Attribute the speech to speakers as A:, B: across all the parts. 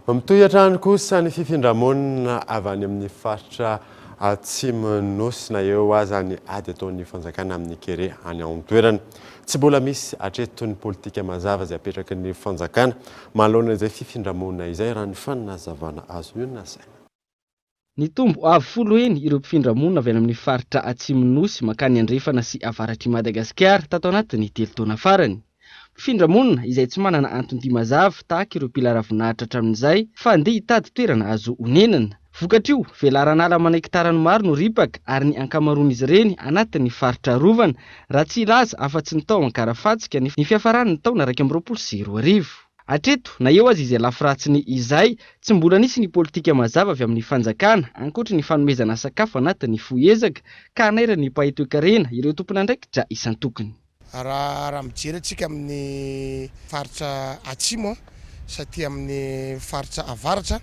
A: Mitohy kosa ny fifindramonina avy any amin'ny faritra atsimo Nosy na eo aza ny ady ataon'ny fanjakana amin'ny kere any an-toerana. Tsy mbola misy hatreto ny politika mazava izay apetraky ny fanjakana manoloana izay fifindramonina izay raha ny fanazavana azo io na saina.
B: Ny tombo avy folo eny ireo mpifindra-monina avy amin'ny faritra atsimo Nosy makany andrefana sy avaratra Madagasikara tato anatin'ny 3 taona farany. Mpifindra-monina izay tsy manana antony mazava tahaka ireo mpila ravinahitra hatramin'izay fa andeha hitady toerana azo onenana. Vokatrio, velaran'ala manektarany maro no ripaka ary ny ankamaroan'izy ireny anatin'ny faritra rovana raha tsy ilaza afa-tsy ny tao ankarafatsika ny fiafaran'ny taona 2024. Hatreto, na eo azy izay lafiratsiny izay, tsy mbola nisy ny politika mazava avy amin'ny fanjakana ankoatra ny fanomezana sakafo anatin'ny foezaka ka anaira ny mpahay toe-karena ireo tompona andraikitra isan-tokony.
C: Raha mijery antsika amin'ny faritra atsimo satria amin'ny faritra avaratra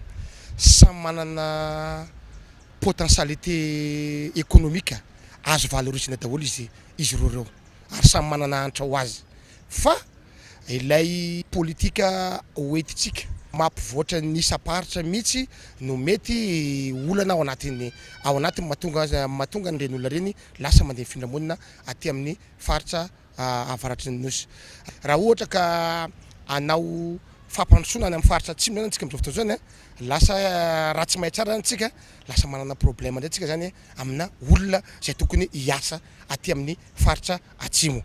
C: samy manana potentialité économique azo valorisina daholo izy ireo ary samy manana hanitra ho azy fa ilay politika hoentitsika mampivoatra ny isaparitra mihitsy no mety olana ao anatiny mahatonga ny ren'olona reny lasa mandeha fifindramonina aty amin'ny faritra avaratra ny Nosy. Raha ohatra ka anao fampandrosoana any amin'ny faritra atsimo zany antsika amin'izao fotoana zany lasa raha tsy mahay tsara antsika lasa manana problème ndray antsika zany amina olona izay tokony hiasa aty amin'ny faritra atsimo.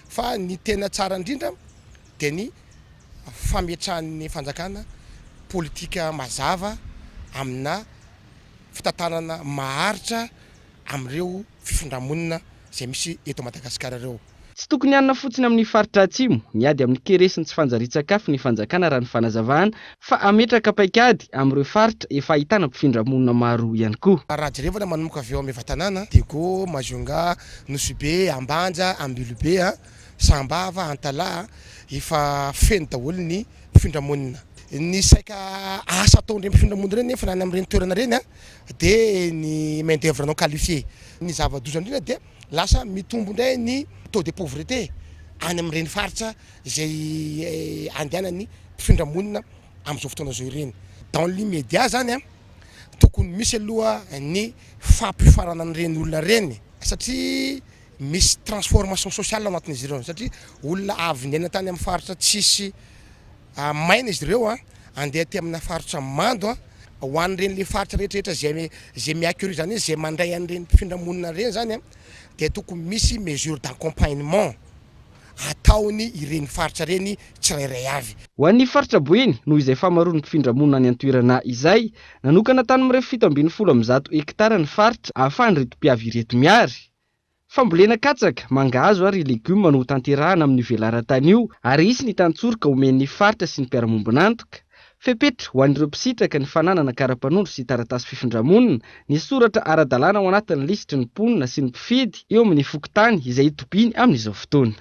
C: Fa ny tena tsara indrindra dia ny fametrahan'ny fanjakana politika mazava amina fitantanana maharitra amin'ireo fifindramonina izay misy eto Madagasikara ireo.
B: Tsy tokony hanina fotsiny amin'ny faritra atsimo ny ady amin'ny kere sy ny tsy fanjarian-tsakafo ny fanjakana raha ny fanazavana fa ametraka paikady amin'ireo faritra efa ahitana mpifindra-monina maro ihany koa.
C: Raha jerevana manomboka avy eo amin'ny Tanana, Digo, Mazonga, Nosy, Ambanja, Ambilobe, Sambava, Antala efa feno daholo ny mpifindra-monina. Ny saika asa ataon'ireny mpifindra-monina ireny nefa nany amin'ireny toerana ireny dia ny main d'œuvre non qualifié. Ny zava-doza indrindra dia lasa mitombo indray ny taux de pauvreté any amin'ireny faritra izay andehanany mpifindra-monina amin'izao fotoana izao ireny. Dans l'immédiat zany tokony misy aloha ny fampifarana an'ireny olona ireny satria misy transformation sociale ao anatin'izy ireo satria olona avy nena tany amin'ny faritra tsisy maina izy ireo andeha aty amina faritra mando ho an'ireny le faritra rehetrarehetra zay miacurie zany zay mandray an'ireny mpifindra-monina ireny zany dia tokony misy mesure d'accompagnement ataony ireny faritra ireny tsirairay avy.
B: Ho an'ny faritra boeny noho izay famaroan'ny mpifindra-monina any an-toerana izay nanokana tany mirefy 710 hektara ny faritra ahafahany reto mpiavy ireto miary. Fambolena katsaka, mangahazo ary legioma no tanterahana amin'ny velaran-tany io ary isy ny tantsorika omen'ny faritra sy ny mpiara-mombonantoka. Fepetra ho an'ireo mpisitraka ny fananana kara-panondro sy taratasy fifindra-monina ny soratra ara-dalàna ao anatin'ny lisitry ny mponina sy ny mpifidy eo amin'ny fokontany izay itobiny amin'izao fotoana.